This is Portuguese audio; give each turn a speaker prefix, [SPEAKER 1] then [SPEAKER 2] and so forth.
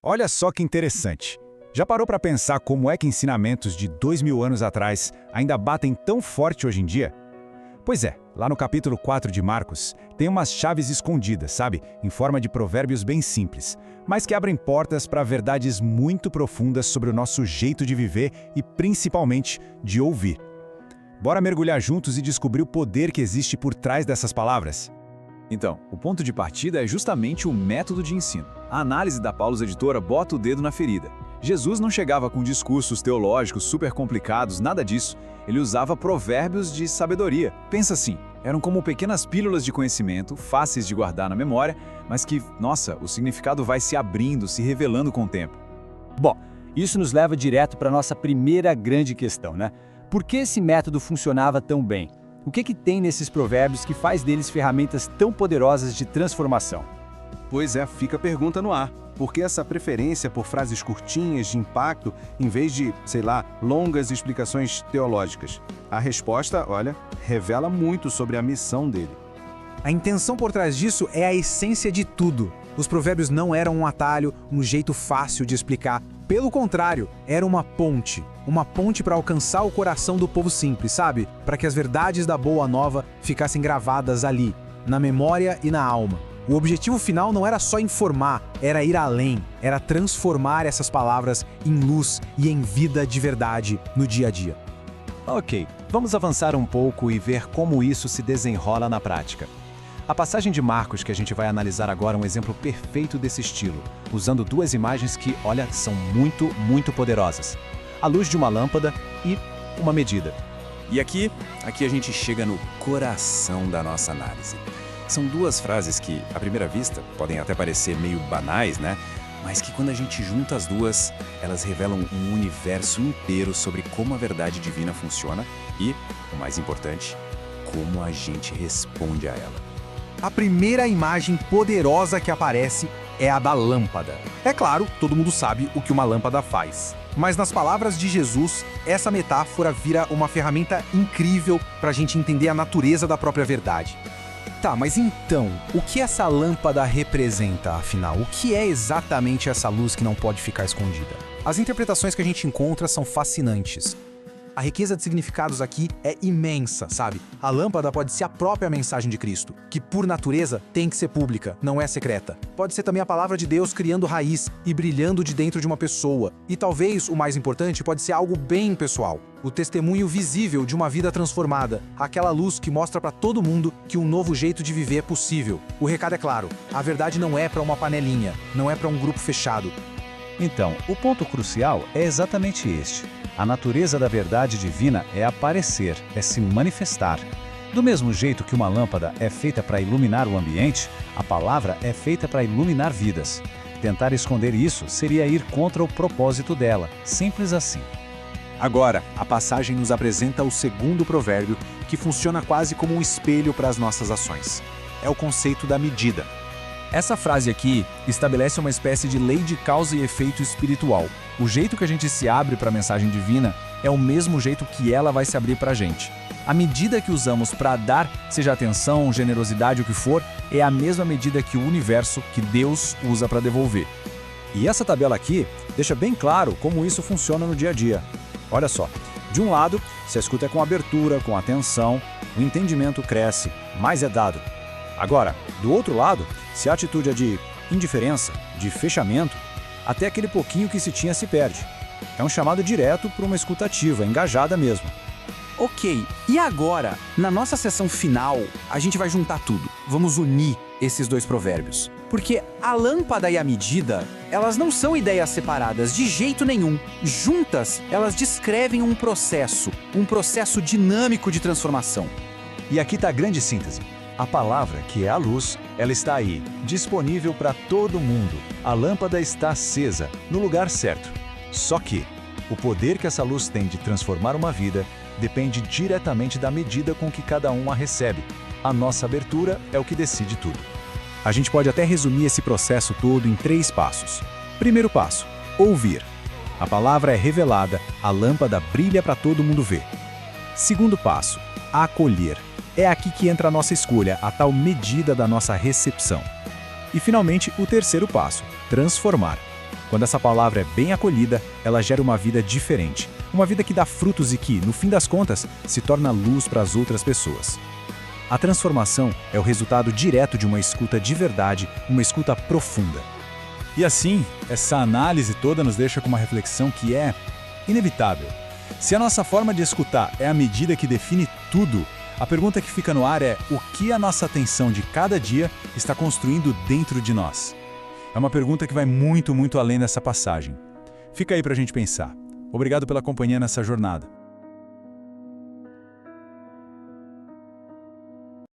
[SPEAKER 1] Olha só que interessante. Já parou para pensar como é que ensinamentos de 2000 anos atrás ainda batem tão forte hoje em dia? Pois é, lá no capítulo 4 de Marcos, tem umas chaves escondidas, sabe? Em forma de provérbios bem simples, mas que abrem portas para verdades muito profundas sobre o nosso jeito de viver e, principalmente, de ouvir. Bora mergulhar juntos e descobrir o poder que existe por trás dessas palavras?
[SPEAKER 2] Então, o ponto de partida é justamente o método de ensino. A análise da Paulus Editora bota o dedo na ferida. Jesus não chegava com discursos teológicos super complicados, nada disso. Ele usava provérbios de sabedoria. Pensa assim, eram como pequenas pílulas de conhecimento, fáceis de guardar na memória, mas que, nossa, o significado vai se abrindo, se revelando com o tempo.
[SPEAKER 3] Bom, isso nos leva direto para a nossa primeira grande questão, né? Por que esse método funcionava tão bem? O que tem nesses provérbios que faz deles ferramentas tão poderosas de transformação?
[SPEAKER 4] Pois é, fica a pergunta no ar. Por que essa preferência por frases curtinhas, de impacto, em vez de, sei lá, longas explicações teológicas? A resposta, olha, revela muito sobre a missão dele.
[SPEAKER 5] A intenção por trás disso é a essência de tudo. Os provérbios não eram um atalho, um jeito fácil de explicar. Pelo contrário, era uma ponte para alcançar o coração do povo simples, sabe? Para que as verdades da Boa Nova ficassem gravadas ali, na memória e na alma. O objetivo final não era só informar, era ir além, era transformar essas palavras em luz e em vida de verdade no dia a dia.
[SPEAKER 6] Ok, vamos avançar um pouco e ver como isso se desenrola na prática. A passagem de Marcos que a gente vai analisar agora é um exemplo perfeito desse estilo, usando duas imagens que, olha, são muito poderosas. A luz de uma lâmpada e uma medida.
[SPEAKER 7] E aqui a gente chega no coração da nossa análise. São duas frases que, à primeira vista, podem até parecer meio banais, né? Mas que quando a gente junta as duas, elas revelam um universo inteiro sobre como a verdade divina funciona e, o mais importante, como a gente responde a ela.
[SPEAKER 5] A primeira imagem poderosa que aparece é a da lâmpada. É claro, todo mundo sabe o que uma lâmpada faz. Mas nas palavras de Jesus, essa metáfora vira uma ferramenta incrível para a gente entender a natureza da própria verdade. Tá, mas então, o que essa lâmpada representa, afinal? O que é exatamente essa luz que não pode ficar escondida? As interpretações que a gente encontra são fascinantes. A riqueza de significados aqui é imensa, sabe? A lâmpada pode ser a própria mensagem de Cristo, que por natureza tem que ser pública, não é secreta. Pode ser também a palavra de Deus criando raiz e brilhando de dentro de uma pessoa. E talvez, o mais importante, pode ser algo bem pessoal. O testemunho visível de uma vida transformada. Aquela luz que mostra para todo mundo que um novo jeito de viver é possível. O recado é claro, a verdade não é para uma panelinha, não é para um grupo fechado.
[SPEAKER 6] Então, o ponto crucial é exatamente este. A natureza da verdade divina é aparecer, é se manifestar. Do mesmo jeito que uma lâmpada é feita para iluminar o ambiente, a palavra é feita para iluminar vidas. Tentar esconder isso seria ir contra o propósito dela, simples assim.
[SPEAKER 4] Agora, a passagem nos apresenta o segundo provérbio, que funciona quase como um espelho para as nossas ações. É o conceito da medida.
[SPEAKER 8] Essa frase aqui estabelece uma espécie de lei de causa e efeito espiritual. O jeito que a gente se abre para a mensagem divina é o mesmo jeito que ela vai se abrir para a gente. A medida que usamos para dar, seja atenção, generosidade, o que for, é a mesma medida que o universo, que Deus usa para devolver.
[SPEAKER 1] E essa tabela aqui deixa bem claro como isso funciona no dia a dia. Olha só, de um lado, se a escuta é com abertura, com atenção, o entendimento cresce, mais é dado. Agora, do outro lado, se a atitude é de indiferença, de fechamento, até aquele pouquinho que se tinha se perde. É um chamado direto para uma escuta ativa, engajada mesmo.
[SPEAKER 5] Ok, e agora, na nossa sessão final, a gente vai juntar tudo. Vamos unir esses dois provérbios. Porque a lâmpada e a medida, elas não são ideias separadas de jeito nenhum. Juntas, elas descrevem um processo dinâmico de transformação.
[SPEAKER 6] E aqui está a grande síntese. A palavra, que é a luz, ela está aí, disponível para todo mundo. A lâmpada está acesa, no lugar certo. Só que o poder que essa luz tem de transformar uma vida depende diretamente da medida com que cada um a recebe. A nossa abertura é o que decide tudo.
[SPEAKER 1] A gente pode até resumir esse processo todo em 3 passos. Primeiro passo, ouvir. A palavra é revelada, a lâmpada brilha para todo mundo ver. Segundo passo, acolher. É aqui que entra a nossa escolha, a tal medida da nossa recepção. E finalmente, o terceiro passo, transformar.
[SPEAKER 8] Quando essa palavra é bem acolhida, ela gera uma vida diferente. Uma vida que dá frutos e que, no fim das contas, se torna luz para as outras pessoas. A transformação é o resultado direto de uma escuta de verdade, uma escuta profunda.
[SPEAKER 1] E assim, essa análise toda nos deixa com uma reflexão que é inevitável. Se a nossa forma de escutar é a medida que define tudo, a pergunta que fica no ar é: o que a nossa atenção de cada dia está construindo dentro de nós? É uma pergunta que vai muito, muito além dessa passagem. Fica aí pra gente pensar. Obrigado pela companhia nessa jornada.